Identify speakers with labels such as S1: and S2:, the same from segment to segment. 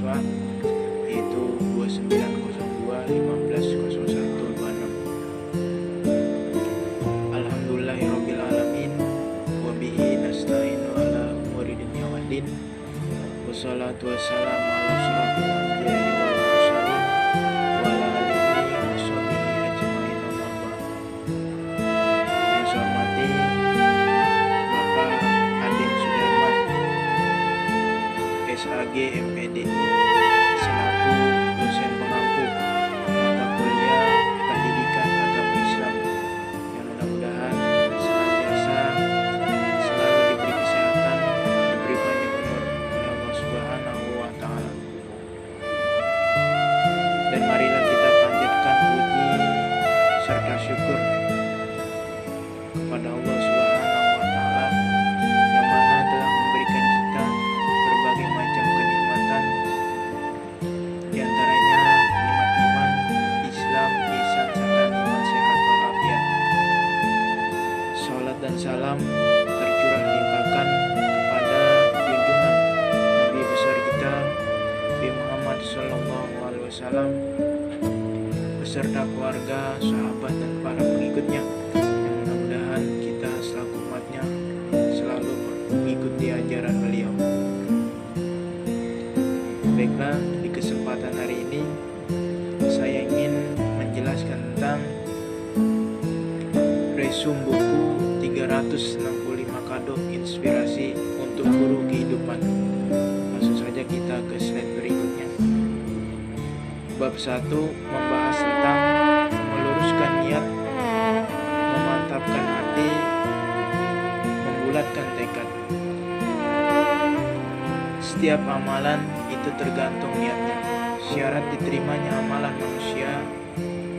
S1: mahasiswa, yaitu 2902 1501 26. Alhamdulillahirrabbilalamin, wabihi nasta'inu ala umuri dunya waddin, wassalatu wassalamu ala asyrofil anbiya'i wal mursalin wa ala alihi wa sahbihi ajmain amma ba'd. Yang saya hormati Bapak Adin Sudarman, SAG MPD, selaku dosen pengampu mata kuliah Pendidikan Agama Islam, yang mudah-mudahan senantiasa selalu diberi kesehatan, diberi panjang umur oleh Allah Subhanahu wa Ta'ala. Dan marilah kita panjatkan puji serta syukur kepada Allah Subhanahu wa Ta'ala yang mana telah memberikan kita berbagai macam kenikmatan, di antaranya nikmat iman, Islam, ihsan, serta nikmat sehat walafiat. Salat dan salam tercurah limpahkan kepada junjungan Nabi besar kita Nabi Muhammad SAW beserta keluarga, sahabat, dan para pengikutnya, yang mudah-mudahan kita selaku umatnya selalu mengikuti ajaran beliau. Baiklah, di kesempatan hari ini saya ingin menjelaskan tentang resume buku 365 kado inspirasi untuk guru kehidupan. Langsung saja kita ke slide berikutnya. Bab 1 membahas tentang meluruskan niat, memantapkan hati, membulatkan tekad. Setiap amalan itu tergantung niatnya. Syarat diterimanya amalan manusia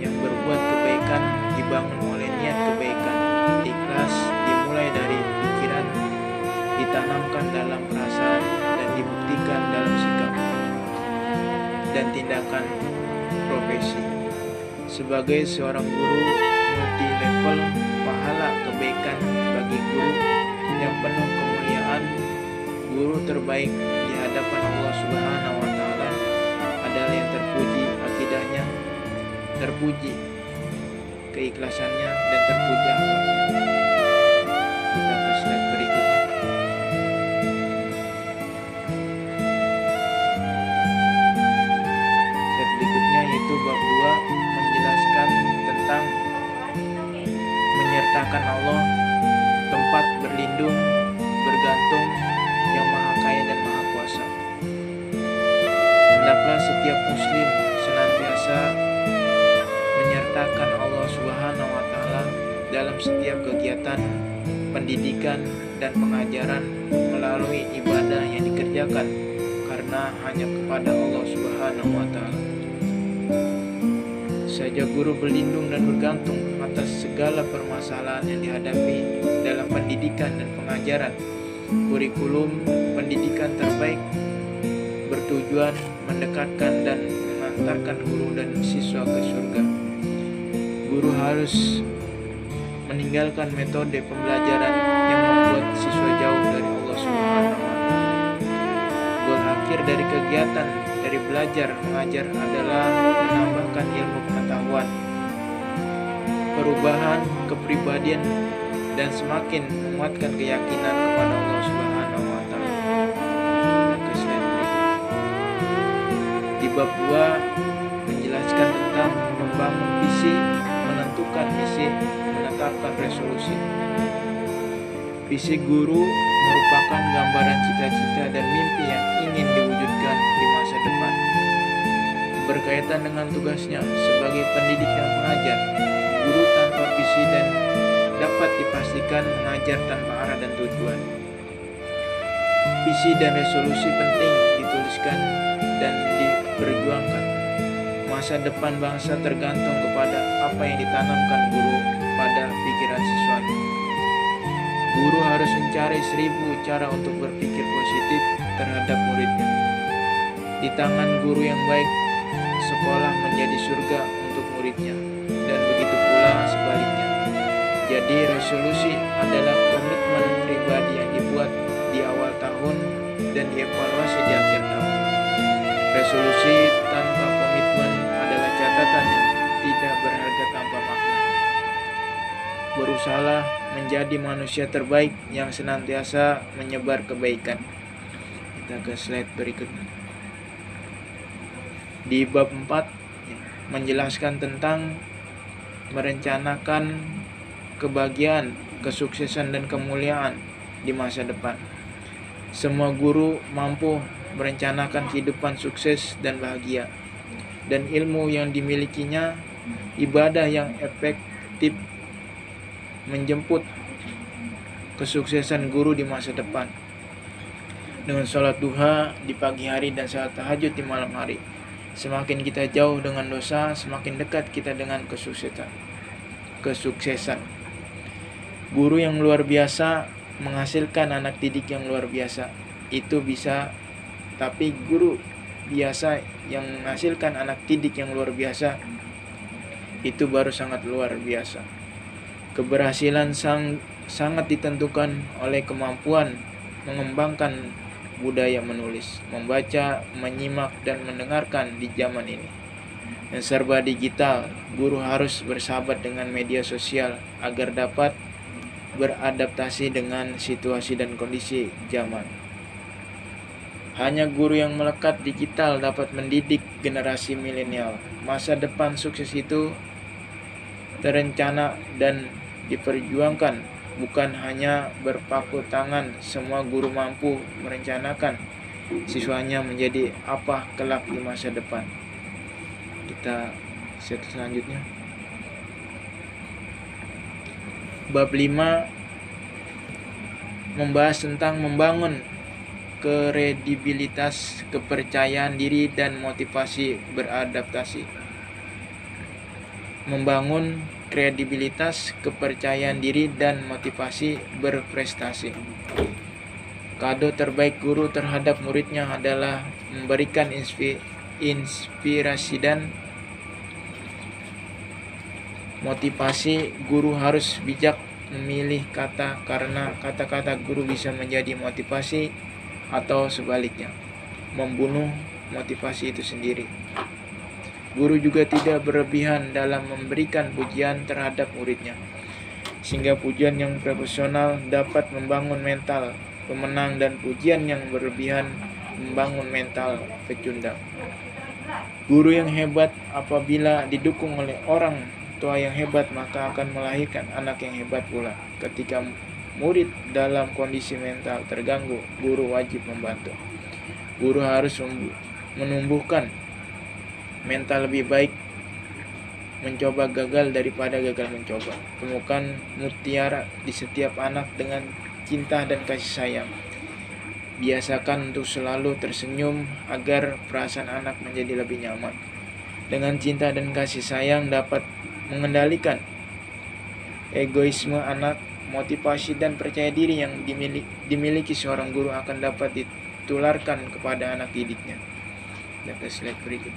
S1: yang berbuat kebaikan dibangun oleh niat kebaikan. Ikhlas dimulai dari pikiran, ditanamkan dalam perasaan, dan dibuktikan dalam sikap dan tindakan profesi. Sebagai seorang guru multi level, pahala kebaikan bagi guru yang penuh kemuliaan, guru terbaik di hadapan Allah Subhanahu wa Ta'ala adalah yang terpuji akidahnya, terpuji keikhlasannya, dan terpuji akhlaknya. Kita ke slide berikutnya. Slide berikutnya yaitu bab 2 menjelaskan tentang menyertakan Allah, tempat berlindung, bergantung yang maha kaya dan maha kuasa. Hendaklah setiap muslim senantiasa menyertakan Allah Subhanahu wa Ta'ala dalam setiap kegiatan pendidikan dan pengajaran melalui ibadah yang dikerjakan, karena hanya kepada Allah Subhanahu wa Ta'ala saja guru berlindung dan bergantung atas segala permasalahan yang dihadapi dalam pendidikan dan pengajaran. Kurikulum pendidikan terbaik bertujuan mendekatkan dan mengantarkan guru dan siswa ke surga. Guru harus meninggalkan metode pembelajaran yang membuat siswa jauh dari Allah Subhanahu wa Ta'ala. Goal akhir dari kegiatan dari belajar mengajar adalah menambahkan ilmu pengetahuan, perubahan kepribadian, dan semakin menguatkan keyakinan kepada Allah Subhanahu wa Ta'ala. Di bab 2 menjelaskan tentang membangun visi, menentukan misi, menetapkan resolusi. Visi guru merupakan gambaran cita-cita dan mimpi yang ingin diwujudkan di masa depan. Berkaitan dengan tugasnya sebagai pendidik dan pengajar, guru tanpa visi dan dapat dipastikan mengajar tanpa arah dan tujuan. Visi dan resolusi penting dituliskan dan diperjuangkan. Masa depan bangsa tergantung kepada apa yang ditanamkan guru pada pikiran siswanya. Guru harus mencari 1000 cara untuk berpikir positif terhadap muridnya. Di tangan guru yang baik, sekolah menjadi surga untuk muridnya, dan begitu pula sebaliknya. Jadi resolusi adalah komitmen pribadi yang dibuat di awal tahun dan dievaluasi di akhir tahun. Resolusi tanpa komitmen adalah catatan yang tidak berharga tanpa makna. Berusahalah menjadi manusia terbaik yang senantiasa menyebar kebaikan. Kita ke slide berikutnya. Di bab 4 menjelaskan tentang merencanakan kebahagiaan, kesuksesan dan kemuliaan di masa depan. Semua guru mampu merencanakan kehidupan sukses dan bahagia, dan ilmu yang dimilikinya, ibadah yang efektif menjemput kesuksesan guru di masa depan. Dengan sholat duha di pagi hari dan sholat tahajud di malam hari, semakin kita jauh dengan dosa, semakin dekat kita dengan kesuksesan. Guru yang luar biasa menghasilkan anak didik yang luar biasa. Itu bisa, tapi guru biasa yang menghasilkan anak didik yang luar biasa, itu baru sangat luar biasa. Keberhasilan sangat ditentukan oleh kemampuan mengembangkan budaya menulis, membaca, menyimak, dan mendengarkan di zaman ini yang serba digital. Guru harus bersahabat dengan media sosial agar dapat beradaptasi dengan situasi dan kondisi zaman. Hanya guru yang melekat digital dapat mendidik generasi milenial. Masa depan sukses itu terencana dan diperjuangkan, bukan hanya berpaku tangan. Semua guru mampu merencanakan siswanya menjadi apa kelak di masa depan. Kita set selanjutnya. Bab 5 membahas tentang membangun kredibilitas, kepercayaan diri, dan motivasi beradaptasi. Membangun kredibilitas, kepercayaan diri, dan motivasi berprestasi. Kado terbaik guru terhadap muridnya adalah memberikan inspirasi dan motivasi. Guru harus bijak memilih kata, karena kata-kata guru bisa menjadi motivasi atau sebaliknya, membunuh motivasi itu sendiri. Guru juga tidak berlebihan dalam memberikan pujian terhadap muridnya, sehingga pujian yang profesional dapat membangun mental pemenang, dan pujian yang berlebihan membangun mental pecundang. Guru yang hebat apabila didukung oleh orang tua yang hebat, maka akan melahirkan anak yang hebat pula. Ketika murid dalam kondisi mental terganggu, guru wajib membantu. Guru harus menumbuhkan mental lebih baik, mencoba gagal daripada gagal mencoba. Temukan mutiara di setiap anak dengan cinta dan kasih sayang. Biasakan untuk selalu tersenyum agar perasaan anak menjadi lebih nyaman. Dengan cinta dan kasih sayang dapat mengendalikan egoisme anak. Motivasi dan percaya diri yang dimiliki seorang guru akan dapat ditularkan kepada anak didiknya. Kita slide berikut.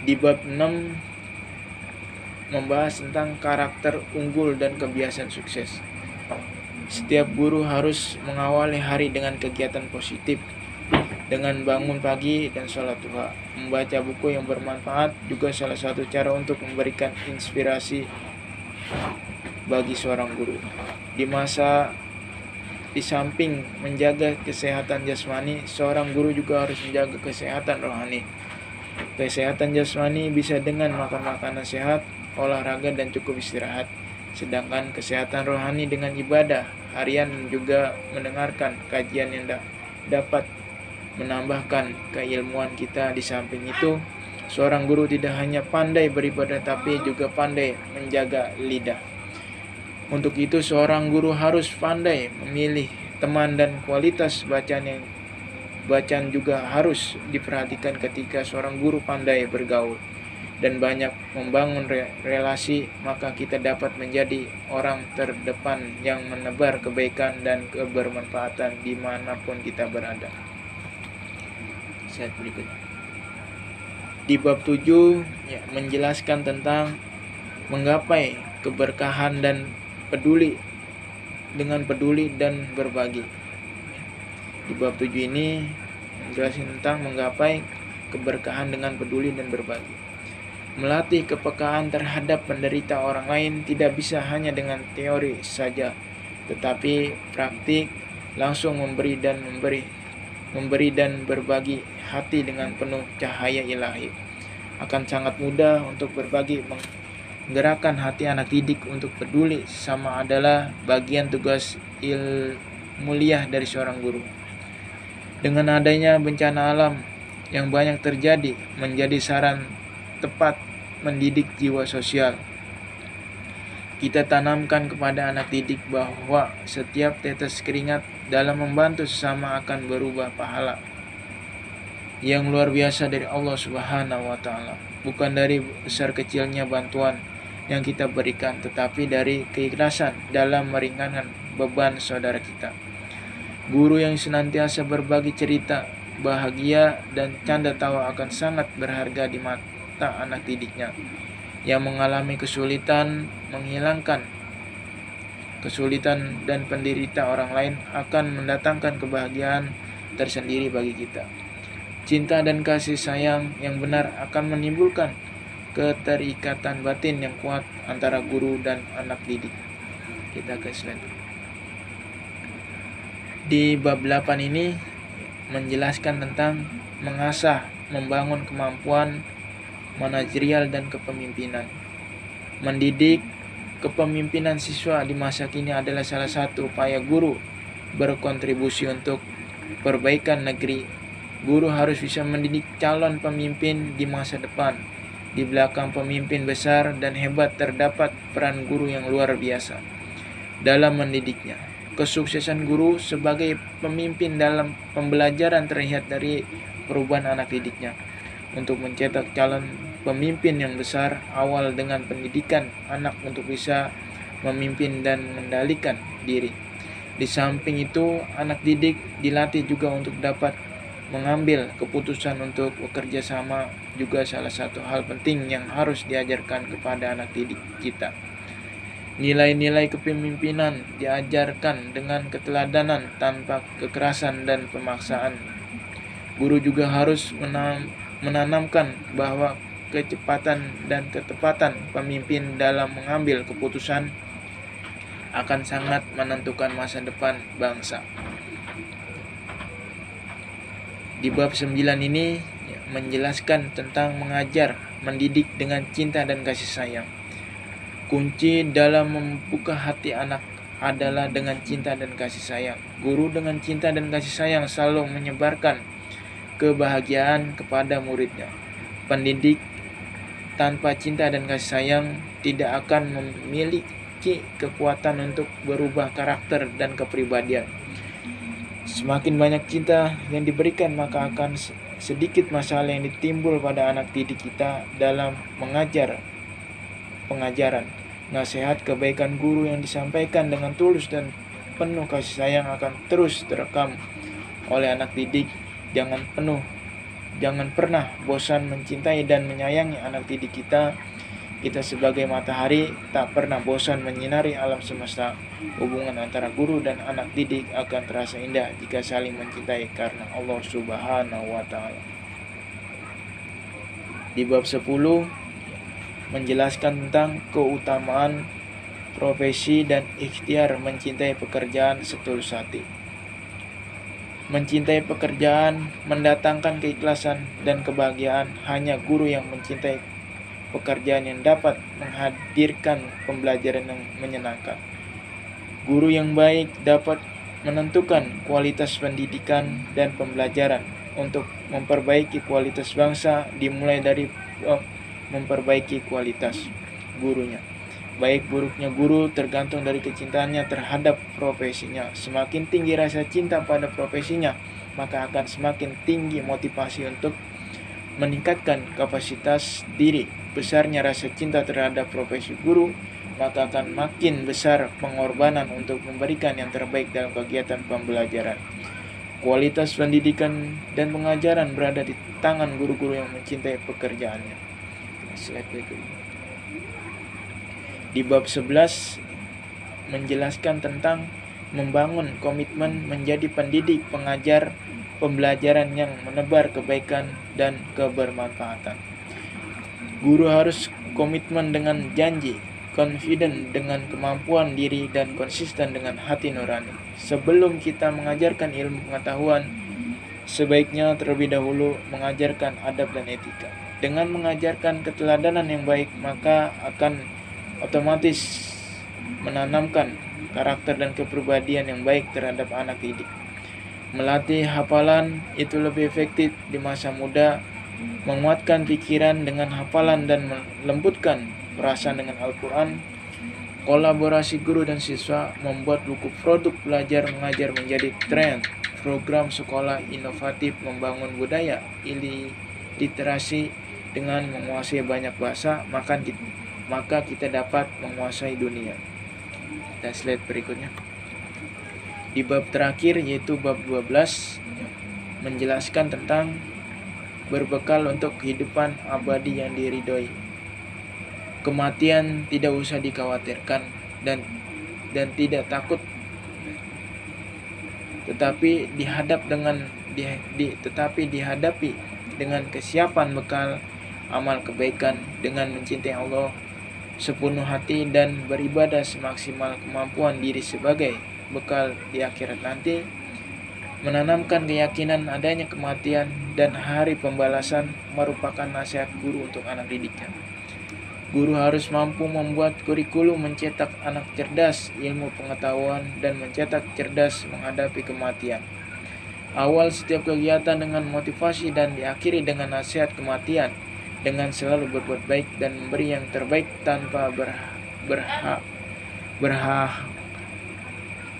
S1: Di bab 6 membahas tentang karakter unggul dan kebiasaan sukses. Setiap guru harus mengawali hari dengan kegiatan positif, dengan bangun pagi dan sholat duha. Membaca buku yang bermanfaat juga salah satu cara untuk memberikan inspirasi bagi seorang guru. Di samping menjaga kesehatan jasmani, seorang guru juga harus menjaga kesehatan rohani. Kesehatan jasmani bisa dengan makan makanan sehat, olahraga, dan cukup istirahat. Sedangkan kesehatan rohani dengan ibadah harian juga mendengarkan kajian yang dapat menambahkan keilmuan kita. Di samping itu, seorang guru tidak hanya pandai beribadah tapi juga pandai menjaga lidah. Untuk itu, seorang guru harus pandai memilih teman, dan kualitas bacaan juga harus diperhatikan. Ketika seorang guru pandai bergaul dan banyak membangun relasi, maka kita dapat menjadi orang terdepan yang menebar kebaikan dan kebermanfaatan dimanapun kita berada. Slide berikut. Di bab 7 menjelaskan tentang menggapai keberkahan dan peduli dan berbagi. Di bab 7 ini menjelaskan tentang menggapai keberkahan dengan peduli dan berbagi. Melatih kepekaan terhadap penderita orang lain tidak bisa hanya dengan teori saja, tetapi praktik langsung memberi dan berbagi hati dengan penuh cahaya ilahi. Akan sangat mudah untuk berbagi. Menggerakkan hati anak didik untuk peduli sama adalah bagian tugas mulia dari seorang guru. Dengan adanya bencana alam yang banyak terjadi, menjadi saran tepat mendidik jiwa sosial. Kita tanamkan kepada anak didik bahwa setiap tetes keringat dalam membantu sesama akan berubah pahala yang luar biasa dari Allah Subhanahu wa Ta'ala. Bukan dari besar kecilnya bantuan yang kita berikan, tetapi dari keikhlasan dalam meringankan beban saudara kita. Guru yang senantiasa berbagi cerita, bahagia, dan canda tawa akan sangat berharga di mata anak didiknya yang mengalami kesulitan. Menghilangkan kesulitan dan penderita orang lain akan mendatangkan kebahagiaan tersendiri bagi kita. Cinta dan kasih sayang yang benar akan menimbulkan keterikatan batin yang kuat antara guru dan anak didik. Kita ke slide. Di bab 8 ini menjelaskan tentang mengasah, membangun kemampuan manajerial dan kepemimpinan. Mendidik kepemimpinan siswa di masa kini adalah salah satu upaya guru berkontribusi untuk perbaikan negeri. Guru harus bisa mendidik calon pemimpin di masa depan. Di belakang pemimpin besar dan hebat terdapat peran guru yang luar biasa dalam mendidiknya. Kesuksesan guru sebagai pemimpin dalam pembelajaran terlihat dari perubahan anak didiknya. Untuk mencetak calon pemimpin yang besar, awal dengan pendidikan anak untuk bisa memimpin dan mengendalikan diri. Di samping itu, anak didik dilatih juga untuk dapat mengambil keputusan untuk bekerja sama, juga salah satu hal penting yang harus diajarkan kepada anak didik kita. Nilai-nilai kepemimpinan diajarkan dengan keteladanan tanpa kekerasan dan pemaksaan. Guru juga harus menanamkan bahwa kecepatan dan ketepatan pemimpin dalam mengambil keputusan akan sangat menentukan masa depan bangsa. Di bab 9 ini menjelaskan tentang mengajar, mendidik dengan cinta dan kasih sayang. Kunci dalam membuka hati anak adalah dengan cinta dan kasih sayang. Guru dengan cinta dan kasih sayang selalu menyebarkan kebahagiaan kepada muridnya. Pendidik tanpa cinta dan kasih sayang tidak akan memiliki kekuatan untuk berubah karakter dan kepribadian. Semakin banyak cinta yang diberikan, maka akan sedikit masalah yang ditimbul pada anak didik kita dalam pengajaran. Nasihat kebaikan guru yang disampaikan dengan tulus dan penuh kasih sayang akan terus terekam oleh anak didik. Jangan pernah bosan mencintai dan menyayangi anak didik kita. Kita sebagai matahari tak pernah bosan menyinari alam semesta. Hubungan antara guru dan anak didik akan terasa indah jika saling mencintai karena Allah Subhanahu wa Ta'ala. Di bab 10 menjelaskan tentang keutamaan profesi dan ikhtiar mencintai pekerjaan setulus hati. Mencintai pekerjaan mendatangkan keikhlasan dan kebahagiaan. Hanya guru yang mencintai pekerjaan yang dapat menghadirkan pembelajaran yang menyenangkan. Guru yang baik dapat menentukan kualitas pendidikan dan pembelajaran. Untuk memperbaiki kualitas bangsa dimulai dari memperbaiki kualitas gurunya. Baik buruknya guru tergantung dari kecintaannya terhadap profesinya. Semakin tinggi rasa cinta pada profesinya, maka akan semakin tinggi motivasi untuk meningkatkan kapasitas diri. Besarnya rasa cinta terhadap profesi guru, maka akan makin besar pengorbanan untuk memberikan yang terbaik dalam kegiatan pembelajaran. Kualitas pendidikan dan pengajaran berada di tangan guru-guru yang mencintai pekerjaannya. Slide berikutnya. Di bab 11 menjelaskan tentang membangun komitmen menjadi pendidik pengajar pembelajaran yang menebar kebaikan dan kebermanfaatan. Guru harus komitmen dengan janji, confident dengan kemampuan diri, dan konsisten dengan hati nurani. Sebelum kita mengajarkan ilmu pengetahuan, sebaiknya terlebih dahulu mengajarkan adab dan etika. Dengan mengajarkan keteladanan yang baik, maka akan otomatis menanamkan karakter dan kepribadian yang baik terhadap anak didik. Melatih hafalan itu lebih efektif di masa muda, menguatkan pikiran dengan hafalan dan melembutkan perasaan dengan Al-Quran. Kolaborasi guru dan siswa membuat buku produk belajar mengajar menjadi tren. Program sekolah inovatif membangun budaya literasi. Dengan menguasai banyak bahasa, maka kita dapat menguasai dunia. Dan slide berikutnya. Di bab terakhir yaitu bab 12 menjelaskan tentang berbekal untuk kehidupan abadi yang diridhoi. Kematian tidak usah dikhawatirkan dan tidak takut, tetapi dihadapi dengan kesiapan bekal amal kebaikan, dengan mencintai Allah sepenuh hati dan beribadah semaksimal kemampuan diri sebagai bekal di akhirat nanti. Menanamkan keyakinan adanya kematian dan hari pembalasan merupakan nasihat guru untuk anak didiknya. Guru harus mampu membuat kurikulum mencetak anak cerdas ilmu pengetahuan dan mencetak cerdas menghadapi kematian. Awal setiap kegiatan dengan motivasi dan diakhiri dengan nasihat kematian, dengan selalu berbuat baik dan memberi yang terbaik tanpa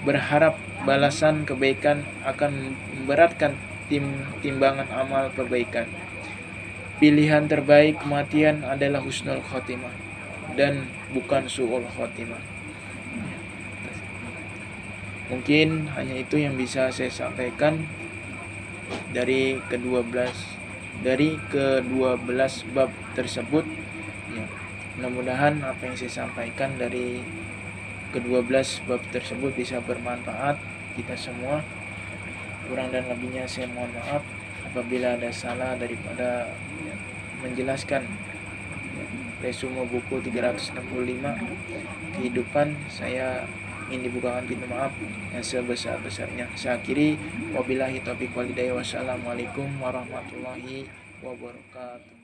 S1: berharap balasan kebaikan akan memberatkan timbangan amal kebaikan. Pilihan terbaik kematian adalah husnul khotimah dan bukan su'ul khotimah. Mungkin hanya itu yang bisa saya sampaikan dari ke-12 bab tersebut. Ya, mudah-mudahan apa yang saya sampaikan dari ke-12 bab tersebut bisa bermanfaat kita semua. Kurang dan lebihnya saya mohon maaf apabila ada salah daripada menjelaskan resume buku 365 kehidupan. Saya ingin dibukakan pintu maaf yang sebesar-besarnya. Saya akhiri, wabillahi taufiq wal hidayah. Wassalamualaikum warahmatullahi wabarakatuh.